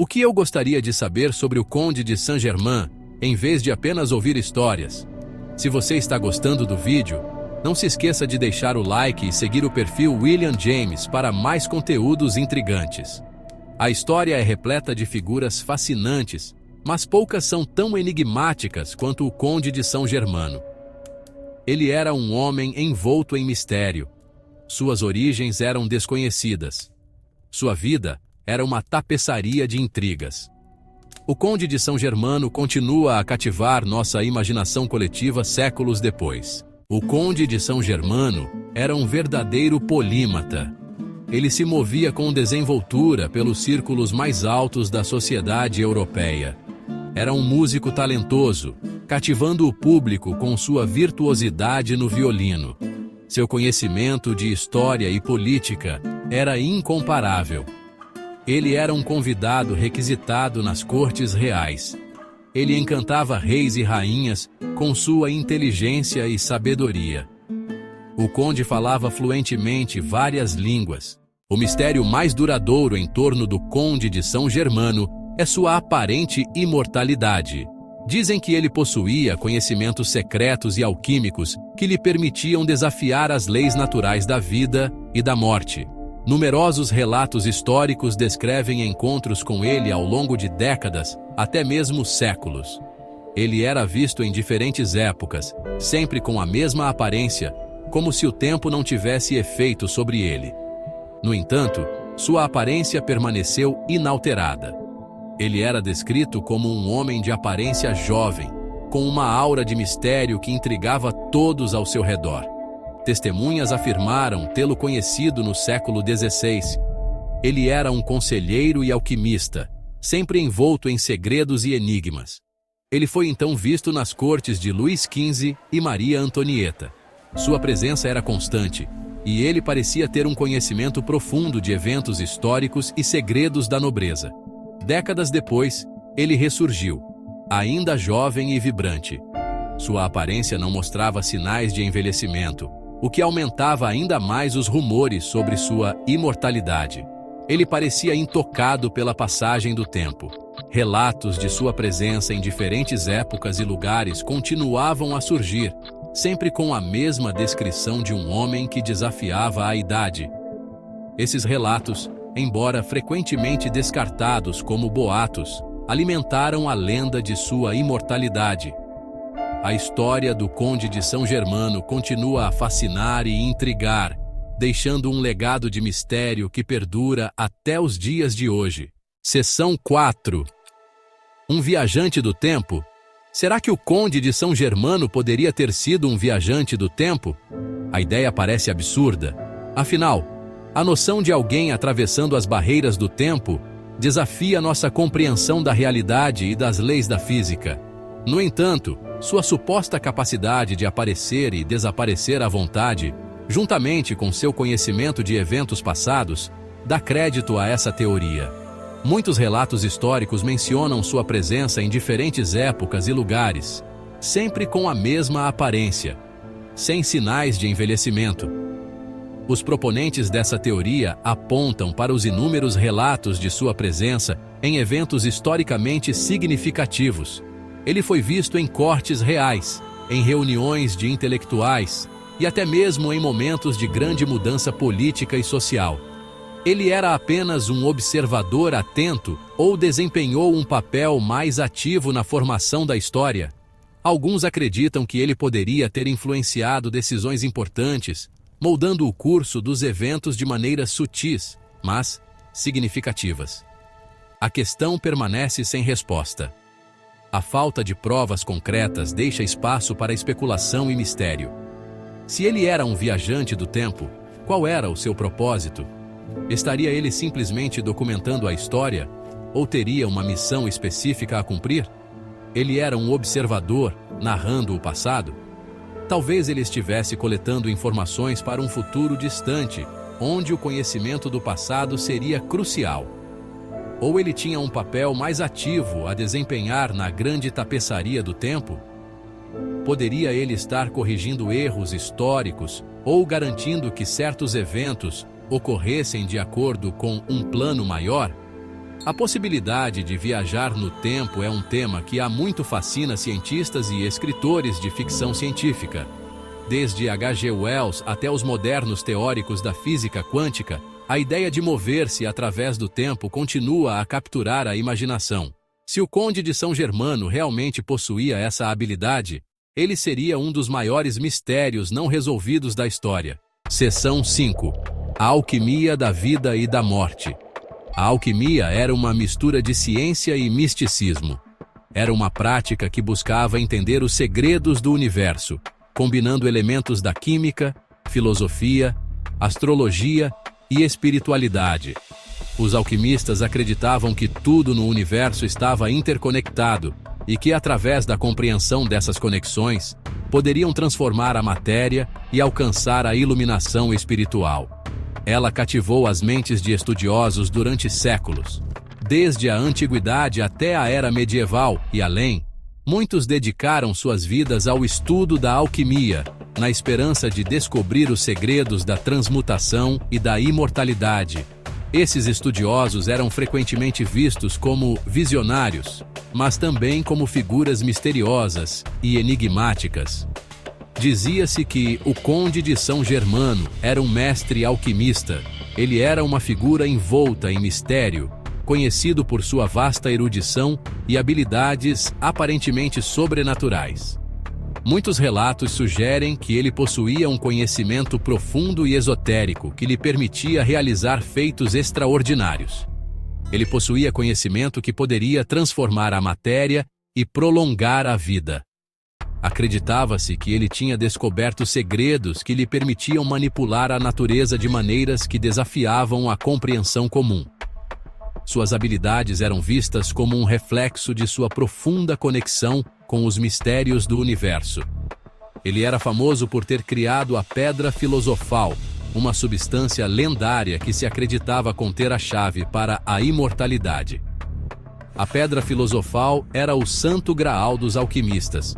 O que eu gostaria de saber sobre o Conde de Saint-Germain, em vez de apenas ouvir histórias? Se você está gostando do vídeo, não se esqueça de deixar o like e seguir o perfil William James para mais conteúdos intrigantes. A história é repleta de figuras fascinantes, mas poucas são tão enigmáticas quanto o Conde de São Germano. Ele era um homem envolto em mistério. Suas origens eram desconhecidas. Sua vida era uma tapeçaria de intrigas. O Conde de São Germano continua a cativar nossa imaginação coletiva séculos depois. O Conde de São Germano era um verdadeiro polímata. Ele se movia com desenvoltura pelos círculos mais altos da sociedade europeia. Era um músico talentoso, cativando o público com sua virtuosidade no violino. Seu conhecimento de história e política era incomparável. Ele era um convidado requisitado nas cortes reais. Ele encantava reis e rainhas com sua inteligência e sabedoria. O conde falava fluentemente várias línguas. O mistério mais duradouro em torno do Conde de São Germano é sua aparente imortalidade. Dizem que ele possuía conhecimentos secretos e alquímicos que lhe permitiam desafiar as leis naturais da vida e da morte. Numerosos relatos históricos descrevem encontros com ele ao longo de décadas, até mesmo séculos. Ele era visto em diferentes épocas, sempre com a mesma aparência, como se o tempo não tivesse efeito sobre ele. No entanto, sua aparência permaneceu inalterada. Ele era descrito como um homem de aparência jovem, com uma aura de mistério que intrigava todos ao seu redor. Testemunhas afirmaram tê-lo conhecido no século XVI. Ele era um conselheiro e alquimista, sempre envolto em segredos e enigmas. Ele foi então visto nas cortes de Luís XV e Maria Antonieta. Sua presença era constante, e ele parecia ter um conhecimento profundo de eventos históricos e segredos da nobreza. Décadas depois, ele ressurgiu, ainda jovem e vibrante. Sua aparência não mostrava sinais de envelhecimento, o que aumentava ainda mais os rumores sobre sua imortalidade. Ele parecia intocado pela passagem do tempo. Relatos de sua presença em diferentes épocas e lugares continuavam a surgir, sempre com a mesma descrição de um homem que desafiava a idade. Esses relatos, embora frequentemente descartados como boatos, alimentaram a lenda de sua imortalidade. A história do Conde de São Germano continua a fascinar e intrigar, deixando um legado de mistério que perdura até os dias de hoje. Seção 4. Um viajante do tempo? Será que o Conde de São Germano poderia ter sido um viajante do tempo? A ideia parece absurda. Afinal, a noção de alguém atravessando as barreiras do tempo desafia nossa compreensão da realidade e das leis da física. No entanto, sua suposta capacidade de aparecer e desaparecer à vontade, juntamente com seu conhecimento de eventos passados, dá crédito a essa teoria. Muitos relatos históricos mencionam sua presença em diferentes épocas e lugares, sempre com a mesma aparência, sem sinais de envelhecimento. Os proponentes dessa teoria apontam para os inúmeros relatos de sua presença em eventos historicamente significativos. Ele foi visto em cortes reais, em reuniões de intelectuais e até mesmo em momentos de grande mudança política e social. Ele era apenas um observador atento ou desempenhou um papel mais ativo na formação da história? Alguns acreditam que ele poderia ter influenciado decisões importantes, moldando o curso dos eventos de maneiras sutis, mas significativas. A questão permanece sem resposta. A falta de provas concretas deixa espaço para especulação e mistério. Se ele era um viajante do tempo, qual era o seu propósito? Estaria ele simplesmente documentando a história, ou teria uma missão específica a cumprir? Ele era um observador, narrando o passado? Talvez ele estivesse coletando informações para um futuro distante, onde o conhecimento do passado seria crucial. Ou ele tinha um papel mais ativo a desempenhar na grande tapeçaria do tempo? Poderia ele estar corrigindo erros históricos ou garantindo que certos eventos ocorressem de acordo com um plano maior? A possibilidade de viajar no tempo é um tema que há muito fascina cientistas e escritores de ficção científica. Desde H.G. Wells até os modernos teóricos da física quântica, a ideia de mover-se através do tempo continua a capturar a imaginação. Se o Conde de São Germano realmente possuía essa habilidade, ele seria um dos maiores mistérios não resolvidos da história. Seção 5. A alquimia da vida e da morte. A alquimia era uma mistura de ciência e misticismo. Era uma prática que buscava entender os segredos do universo, combinando elementos da química, filosofia, astrologia e espiritualidade. Os alquimistas acreditavam que tudo no universo estava interconectado e que, através da compreensão dessas conexões, poderiam transformar a matéria e alcançar a iluminação espiritual. Ela cativou as mentes de estudiosos durante séculos. Desde a antiguidade até a era medieval e além, muitos dedicaram suas vidas ao estudo da alquimia, na esperança de descobrir os segredos da transmutação e da imortalidade. Esses estudiosos eram frequentemente vistos como visionários, mas também como figuras misteriosas e enigmáticas. Dizia-se que o Conde de São Germano era um mestre alquimista. Ele era uma figura envolta em mistério, conhecido por sua vasta erudição e habilidades aparentemente sobrenaturais. Muitos relatos sugerem que ele possuía um conhecimento profundo e esotérico que lhe permitia realizar feitos extraordinários. Ele possuía conhecimento que poderia transformar a matéria e prolongar a vida. Acreditava-se que ele tinha descoberto segredos que lhe permitiam manipular a natureza de maneiras que desafiavam a compreensão comum. Suas habilidades eram vistas como um reflexo de sua profunda conexão com os mistérios do universo. Ele era famoso por ter criado a Pedra Filosofal, uma substância lendária que se acreditava conter a chave para a imortalidade. A Pedra Filosofal era o santo graal dos alquimistas,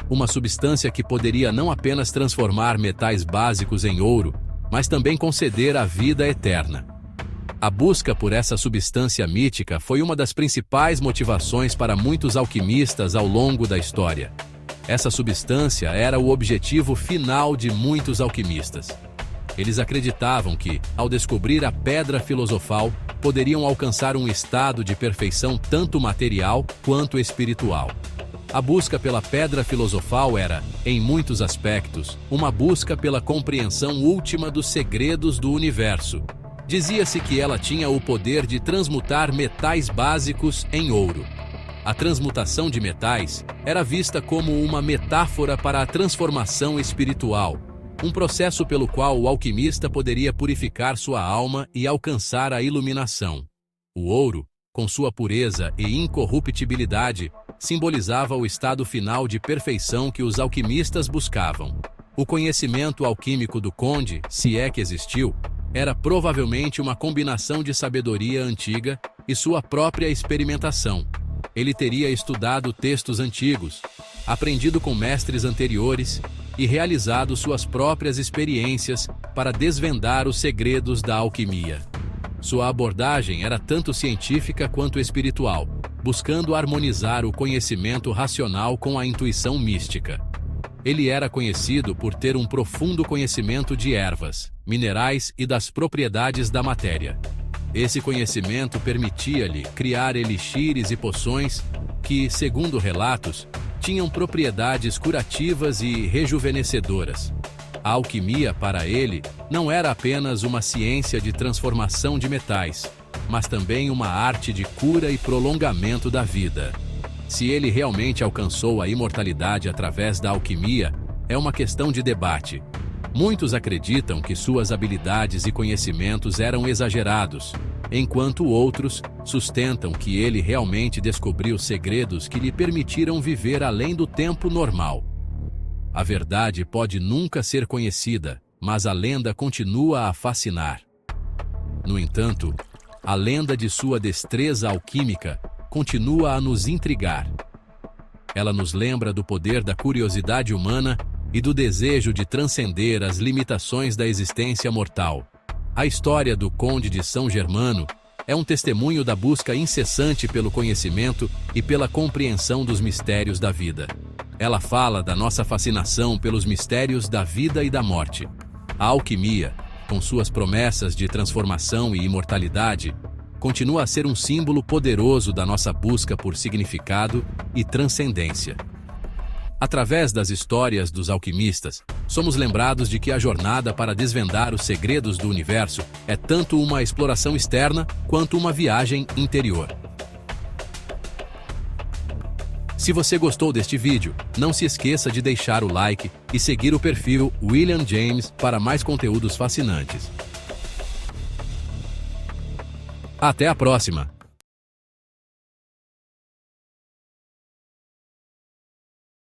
uma substância que poderia não apenas transformar metais básicos em ouro, mas também conceder a vida eterna. A busca por essa substância mítica foi uma das principais motivações para muitos alquimistas ao longo da história. Essa substância era o objetivo final de muitos alquimistas. Eles acreditavam que, ao descobrir a Pedra Filosofal, poderiam alcançar um estado de perfeição tanto material quanto espiritual. A busca pela Pedra Filosofal era, em muitos aspectos, uma busca pela compreensão última dos segredos do universo. Dizia-se que ela tinha o poder de transmutar metais básicos em ouro. A transmutação de metais era vista como uma metáfora para a transformação espiritual, um processo pelo qual o alquimista poderia purificar sua alma e alcançar a iluminação. O ouro, com sua pureza e incorruptibilidade, simbolizava o estado final de perfeição que os alquimistas buscavam. O conhecimento alquímico do Conde, se é que existiu, era provavelmente uma combinação de sabedoria antiga e sua própria experimentação. Ele teria estudado textos antigos, aprendido com mestres anteriores e realizado suas próprias experiências para desvendar os segredos da alquimia. Sua abordagem era tanto científica quanto espiritual, buscando harmonizar o conhecimento racional com a intuição mística. Ele era conhecido por ter um profundo conhecimento de ervas, minerais e das propriedades da matéria. Esse conhecimento permitia-lhe criar elixires e poções que, segundo relatos, tinham propriedades curativas e rejuvenescedoras. A alquimia, para ele, não era apenas uma ciência de transformação de metais, mas também uma arte de cura e prolongamento da vida. Se ele realmente alcançou a imortalidade através da alquimia, é uma questão de debate. Muitos acreditam que suas habilidades e conhecimentos eram exagerados, enquanto outros sustentam que ele realmente descobriu segredos que lhe permitiram viver além do tempo normal. A verdade pode nunca ser conhecida, mas a lenda continua a fascinar. No entanto, a lenda de sua destreza alquímica continua a nos intrigar. Ela nos lembra do poder da curiosidade humana e do desejo de transcender as limitações da existência mortal. A história do Conde de São Germano é um testemunho da busca incessante pelo conhecimento e pela compreensão dos mistérios da vida. Ela fala da nossa fascinação pelos mistérios da vida e da morte. A alquimia, com suas promessas de transformação e imortalidade, continua a ser um símbolo poderoso da nossa busca por significado e transcendência. Através das histórias dos alquimistas, somos lembrados de que a jornada para desvendar os segredos do universo é tanto uma exploração externa quanto uma viagem interior. Se você gostou deste vídeo, não se esqueça de deixar o like e seguir o perfil William James para mais conteúdos fascinantes. Até a próxima!